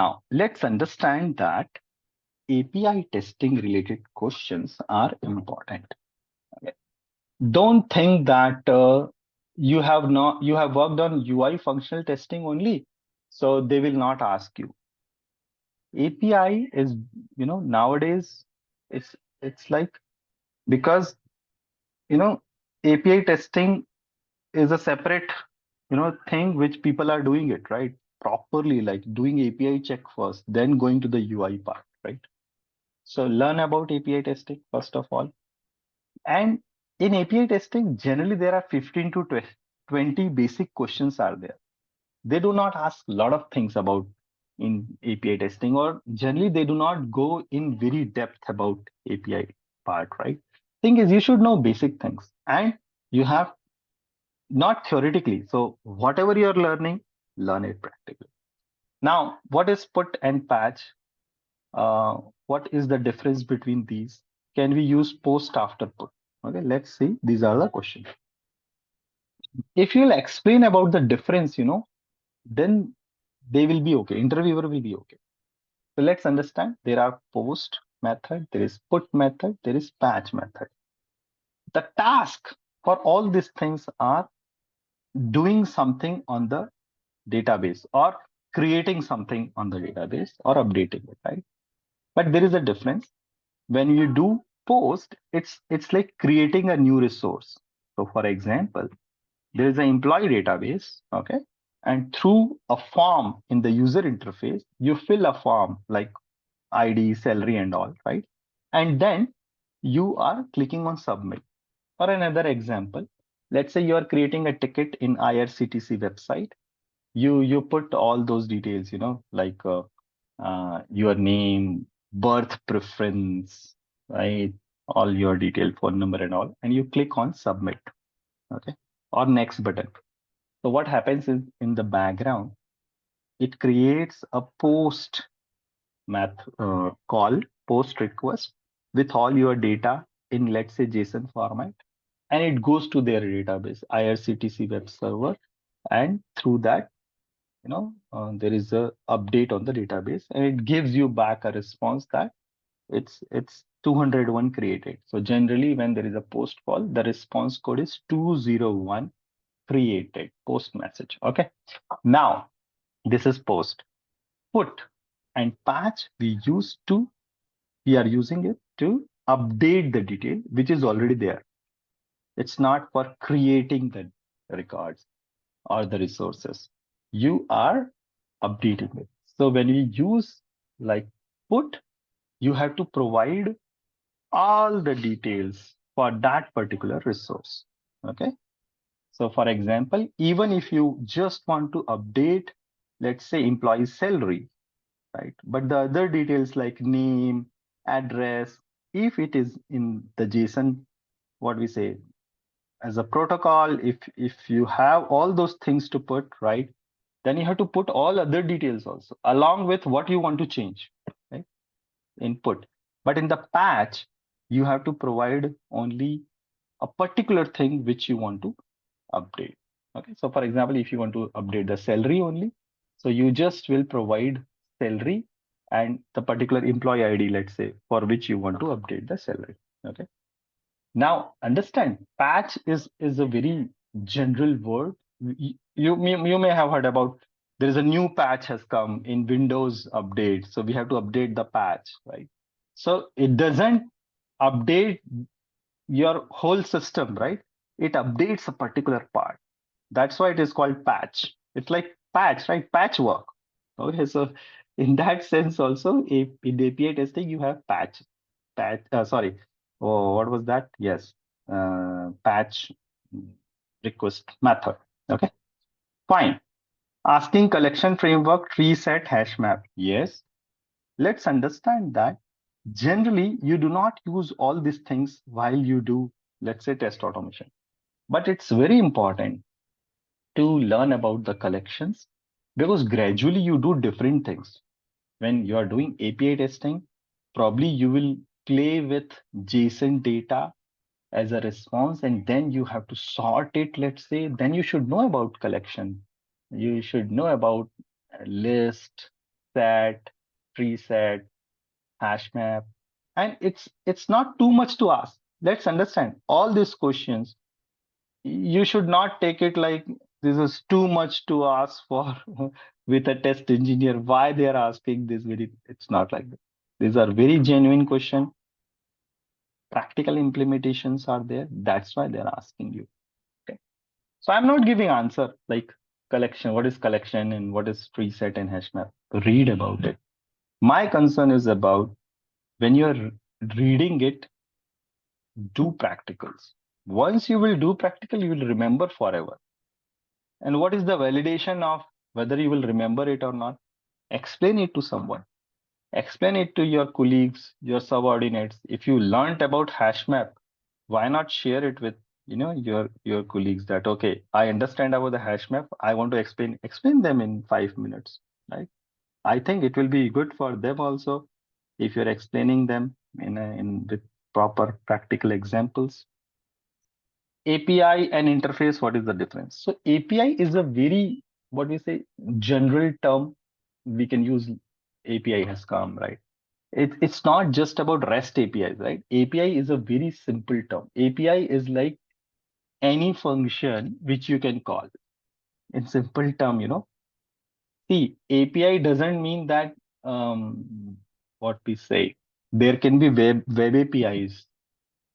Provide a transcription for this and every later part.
Now, let's understand that API testing related questions are important. Okay. Don't think that you have worked on UI functional testing only, so they will not ask you. API is, nowadays it's like, because API testing is a separate thing which people are doing it right properly, like doing API check first, then going to the UI part, right? So learn about API testing first of all. And in API testing, generally there are 15 to 20 basic questions are there. They do not ask a lot of things about in API testing, or generally they do not go in very depth about API part, right? Thing is, you should know basic things, and you have not theoretically. So whatever you're learning, learn it practically. Now, what is put and patch? What is the difference between these? Can we use post after put? Okay, let's see. These are the questions. If you'll explain about the difference, then they will be okay. Interviewer will be okay. So let's understand. There are post method, there is put method, there is patch method. The task for all these things are doing something on the database, or creating something on the database, or updating it, right? But there is a difference. When you do post, it's like creating a new resource. So for example, there is an employee database, okay? And through a form in the user interface, you fill a form like ID, salary, and all, right? And then you are clicking on submit. Or another example, let's say you are creating a ticket in IRCTC website. You put all those details, like your name, birth preference, right? All your detailed phone number and all, and you click on submit, okay, or next button. So what happens is, in the background, it creates a post math call, post request, with all your data in, let's say, JSON format, and it goes to their database, IRCTC web server, and through that, there is a update on the database, and it gives you back a response that it's 201 created. So generally, when there is a post call, the response code is 201 created, post message. Okay. Now, this is post. Put and patch, we are using it to update the detail which is already there. It's not for creating the records or the resources. You are updating it. So when you use like put, you have to provide all the details for that particular resource. Okay. So for example, even if you just want to update, let's say, employee salary, right? But the other details like name, address, if it is in the JSON, what we say as a protocol, if you have all those things to put, right, then you have to put all other details also along with what you want to change, right? Input. But in the patch, you have to provide only a particular thing which you want to update. Okay. So for example, if you want to update the salary only, so you just will provide salary and the particular employee ID, let's say, for which you want to update the salary. Okay. Now understand, patch is a very general word. You may have heard about, there is a new patch has come in Windows update, so we have to update the patch, right? So it doesn't update your whole system, right? It updates a particular part. That's why it is called patch. It's like patch, right? Patchwork. Okay, so in that sense also, if in API testing you have sorry, oh, what was that? Yes, patch request method. Okay, fine. Asking collection framework, tree set, hash map. Yes, let's understand that generally you do not use all these things while you do, let's say, test automation. But it's very important to learn about the collections, because gradually you do different things. When you are doing API testing, probably you will play with JSON data as a response, and then you have to sort it, let's say. Then you should know about collection. You should know about list, set, tree set, hash map, and it's not too much to ask. Let's understand all these questions. You should not take it like this is too much to ask for with a test engineer. Why they are asking this? Very, it's not like that. These are very genuine questions. Practical implementations are there. That's why they're asking you. Okay. So I'm not giving answer like collection, what is collection and what is tree set and hash map. Read about it. My concern is about when you're reading it, do practicals. Once you will do practical, you will remember forever. And what is the validation of whether you will remember it or not? Explain it to someone. Explain it to your colleagues, your subordinates. If you learned about hash map, why not share it with your colleagues that okay, I understand about the hash map. I want to explain them in 5 minutes, right? I think it will be good for them also if you're explaining them in with proper practical examples. API and interface, what is the difference? So API is a very, what we say, general term. We can use API has come, right? It's not just about REST APIs, right? API is a very simple term. API is like any function which you can call. In simple term. See, API doesn't mean that what we say. There can be web APIs.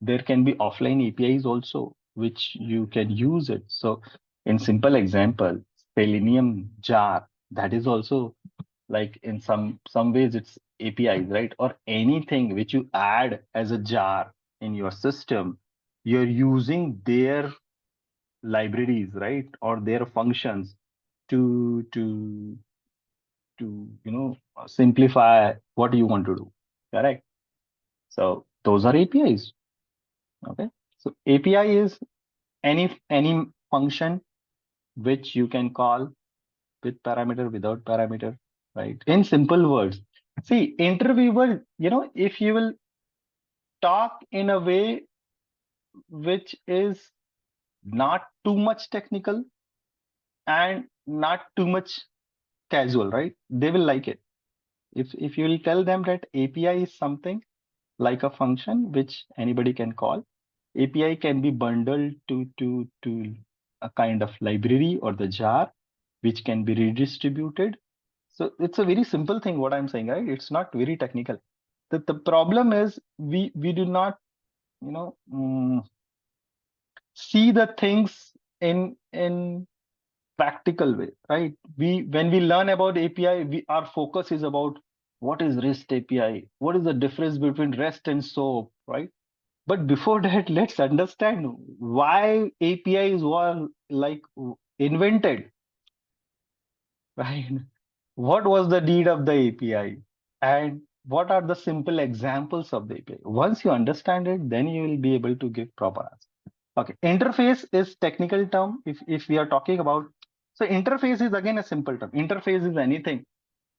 There can be offline APIs also, which you can use it. So, in simple example, Selenium jar, that is also like in some ways it's APIs, right? Or anything which you add as a jar in your system, you're using their libraries, right? Or their functions to to simplify what you want to do. Correct. So those are APIs. Okay. So API is any function which you can call with parameter, without parameter, right? In simple words. See, interviewer, if you will talk in a way which is not too much technical and not too much casual, right? They will like it. If you will tell them that API is something like a function which anybody can call, API can be bundled to a kind of library or the jar which can be redistributed. So it's a very simple thing what I'm saying, right? It's not very technical. The problem is we do not you know see the things in practical way, right? We when we learn about API, our focus is about what is REST API, what is the difference between REST and SOAP, right? But before that, let's understand why APIs were like invented, right? What was the need of the API? And what are the simple examples of the API? Once you understand it, then you will be able to give proper answer. Okay, interface is technical term. If we are talking about, so interface is again a simple term. Interface is anything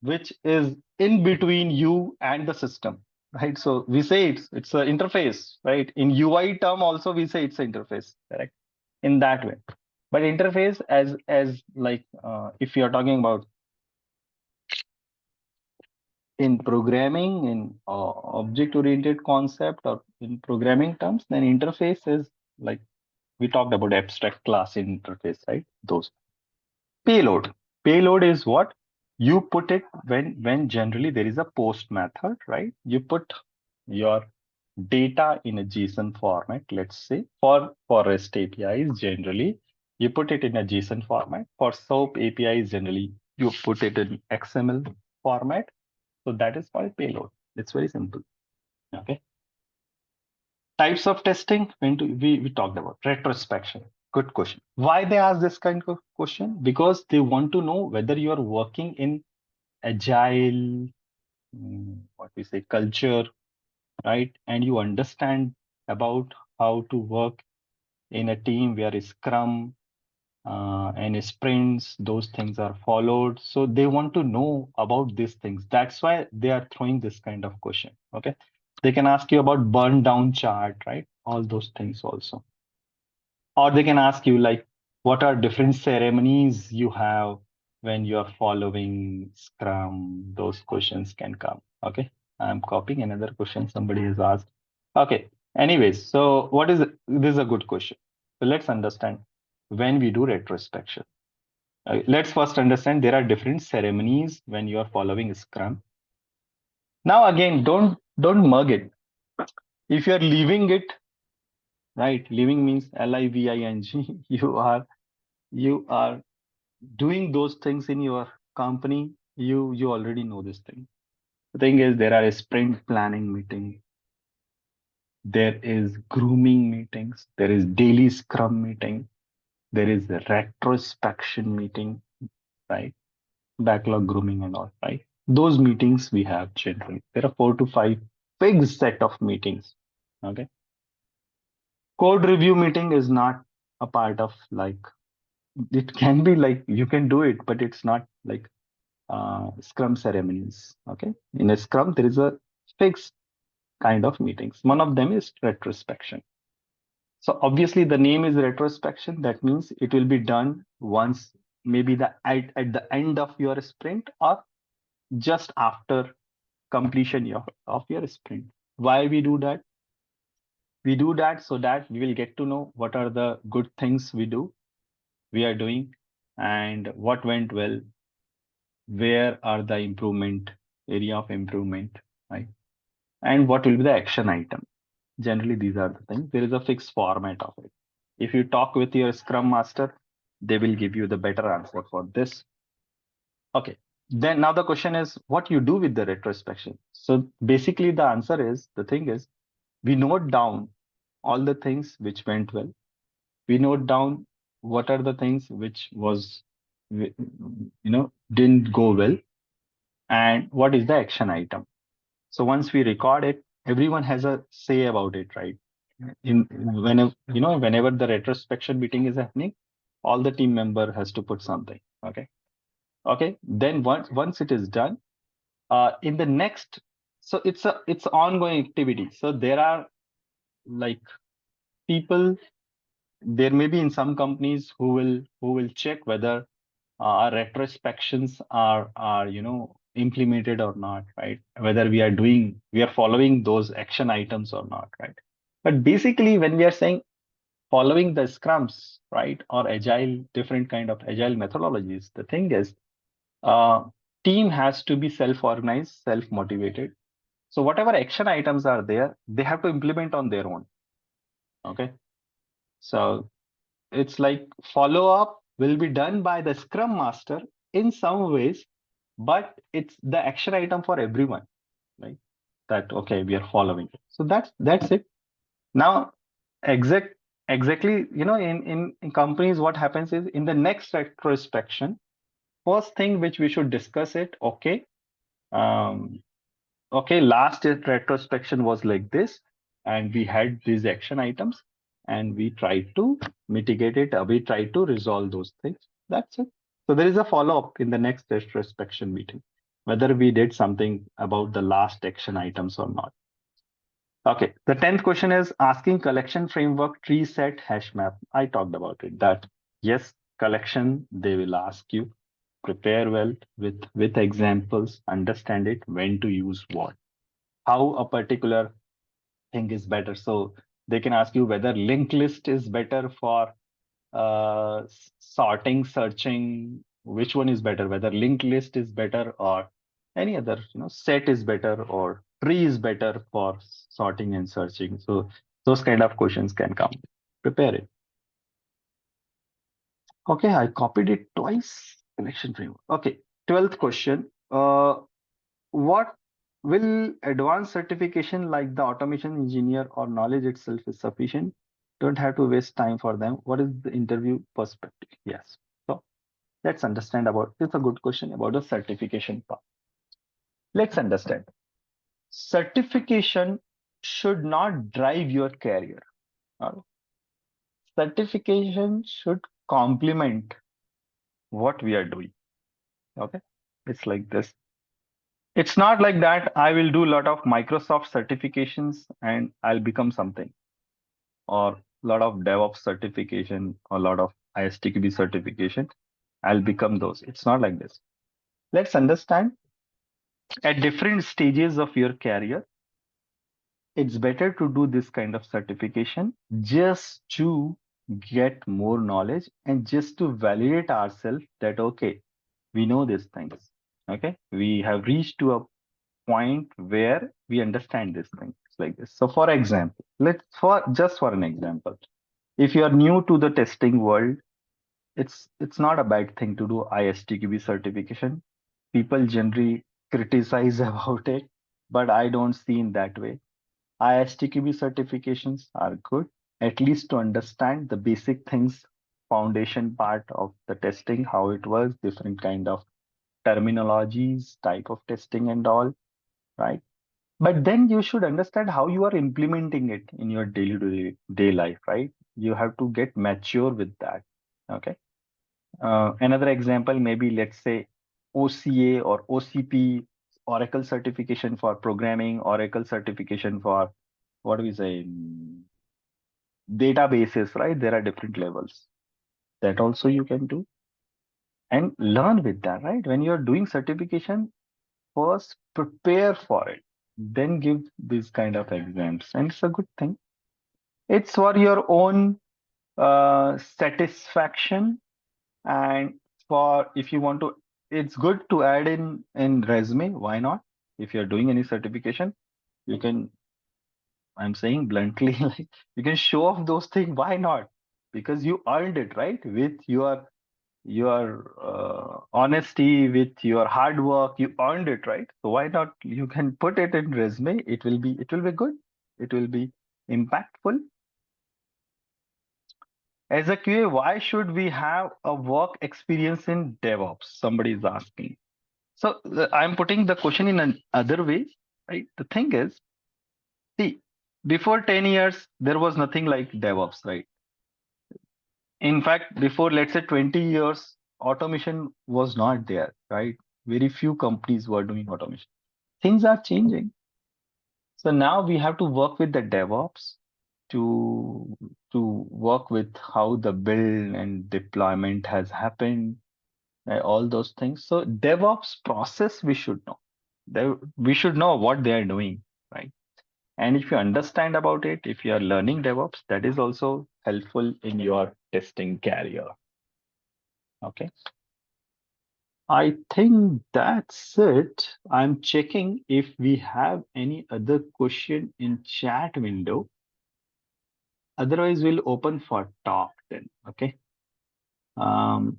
which is in between you and the system, right? So we say it's an interface, right? In UI term also we say it's an interface, correct? In that way. But interface as like if you are talking about in programming, in object oriented concept or in programming terms, then interface is like we talked about abstract class interface, right? Those. Payload. Payload is what you put it when generally there is a post method, right? You put your data in a JSON format, let's say for REST APIs generally you put it in a JSON format. For SOAP APIs generally you put it in XML format. So that is called payload. It's very simple. Okay. Types of testing, we talked about retrospection. Good question. Why they ask this kind of question? Because they want to know whether you are working in agile, what we say, culture, right? And you understand about how to work in a team where Scrum and sprints, those things are followed. So they want to know about these things. That's why they are throwing this kind of question. Okay. They can ask you about burn down chart, right? All those things also. Or they can ask you like, what are different ceremonies you have? when you are following Scrum, those questions can come. Okay. I'm copying another question somebody has asked. Okay. Anyways, so what is this is a good question. So let's understand when we do retrospection. Let's first understand there are different ceremonies when you are following Scrum. Now again, don't mug it. If you are leaving it, right? Leaving means LIVING. You are doing those things in your company. You already know this thing. The thing is, there are sprint planning meeting, there is grooming meetings, there is daily Scrum meeting, there is a retrospection meeting, right? Backlog grooming and all, right? Those meetings we have generally. There are 4 to 5 big set of meetings. Okay. Code review meeting is not a part of like it can be like you can do it, but it's not like Scrum ceremonies. Okay. In a Scrum, there is a fixed kind of meetings. One of them is retrospection. So obviously the name is retrospection. That means it will be done once, maybe at the end of your sprint or just after completion of your sprint. Why we do that? We do that so that we will get to know what are the good things we are doing, and what went well, where are the improvement area of improvement, right? And what will be the action item. Generally, these are the things. There is a fixed format of it. If you talk with your Scrum Master, they will give you the better answer for this. Okay. Then now the question is what you do with the retrospection. So basically, the answer is the thing is we note down all the things which went well. We note down what are the things which was, didn't go well, and what is the action item. So once we record it, everyone has a say about it, right? In whenever the retrospection meeting is happening, all the team member has to put something. Okay. Okay. Then once it is done, in the next, so it's ongoing activity. So there are like people, there may be in some companies who will check whether our retrospections are implemented or not, right? Whether we are following those action items or not, right? But basically, when we are saying following the scrums, right, or agile, different kind of agile methodologies, the thing is, uh, team has to be self-organized, self-motivated. So whatever action items are there, they have to implement on their own. Okay. So it's like follow up will be done by the scrum master in some ways, but it's the action item for everyone, right? That okay, we are following it. So that's it. Now, exact exactly, in companies, what happens is in the next retrospection, first thing which we should discuss it, okay, um, okay, last retrospection was like this, and we had these action items, and we tried to mitigate it. We tried to resolve those things. That's it. So there is a follow up in the next retrospection meeting, whether we did something about the last action items or not. Okay, the 10th question is asking collection framework tree set hash map. I talked about it. That yes, collection they will ask you prepare well with examples, understand it, when to use what, how a particular thing is better. So they can ask you whether linked list is better for sorting, searching, which one is better, whether linked list is better or any other, set is better or tree is better for sorting and searching. So those kind of questions can come. Prepare it. Okay, I copied it twice. Connection framework. Okay, 12th question. What will advanced certification like the automation engineer or knowledge itself is sufficient? Don't have to waste time for them. What is the interview perspective? Yes. So let's understand about it's a good question about the certification part. Let's understand. Certification should not drive your career. Uh, Certification should complement what we are doing. Okay. It's like this. It's not like that I will do a lot of Microsoft certifications and I'll become something, or a lot of DevOps certification, or a lot of ISTQB certification. I'll become those. It's not like this. Let's understand at different stages of your career, it's better to do this kind of certification just to get more knowledge and just to validate ourselves that, okay, we know these things. Okay. We have reached to a point where we understand these things like this. So, for example, for an example, if you are new to the testing world, it's not a bad thing to do ISTQB certification. People generally criticize about it, but I don't see in that way. ISTQB certifications are good, at least to understand the basic things, foundation part of the testing, how it works, different kind of terminologies, type of testing and all, right? But then you should understand how you are implementing it in your daily day life, right? You have to get mature with that. Okay. Another example, maybe let's say OCA or OCP, Oracle certification for programming, Oracle certification for what do we say, databases, right? There are different levels that also you can do and learn with that, right? When you're doing certification, first prepare for it, then give these kind of exams, and it's a good thing. It's for your own satisfaction, and for if you want to, it's good to add in resume. Why not? If you're doing any certification, you can, I'm saying bluntly, like you can show off those things. Why not? Because you earned it, right? With your honesty, with your hard work, you earned it, right? So why not? You can put it in resume. It will be good. It will be impactful. As a QA, why should we have a work experience in DevOps? Somebody is asking. So I'm putting the question in another way, right? The thing is, see, before 10 years, there was nothing like DevOps, right? In fact, before, let's say, 20 years, automation was not there, right? Very few companies were doing automation. Things are changing. So now we have to work with the DevOps to work with how the build and deployment has happened, all those things. So DevOps process we should know. We should know what they are doing, right? And if you understand about it, if you are learning DevOps, that is also helpful in your testing career. Okay. I think that's it. I'm checking if we have any other question in chat window. Otherwise, we'll open for talk then. Okay. Um,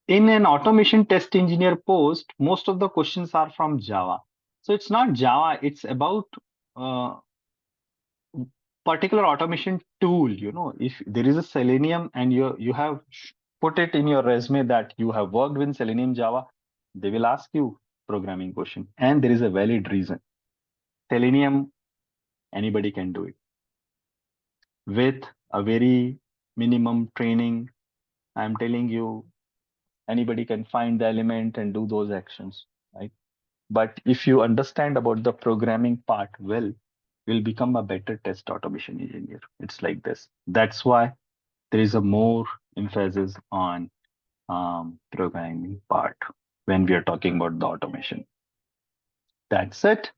in an automation test engineer post, most of the questions are from Java. So it's not Java, it's about uh, particular automation tool. If there is a Selenium and you have put it in your resume that you have worked with Selenium Java, they will ask you programming question, and there is a valid reason. Selenium, anybody can do it with a very minimum training. I'm telling you, anybody can find the element and do those actions, right? But if you understand about the programming part well, you'll become a better test automation engineer. It's like this. That's why there is a more emphasis on programming part when we are talking about the automation. That's it.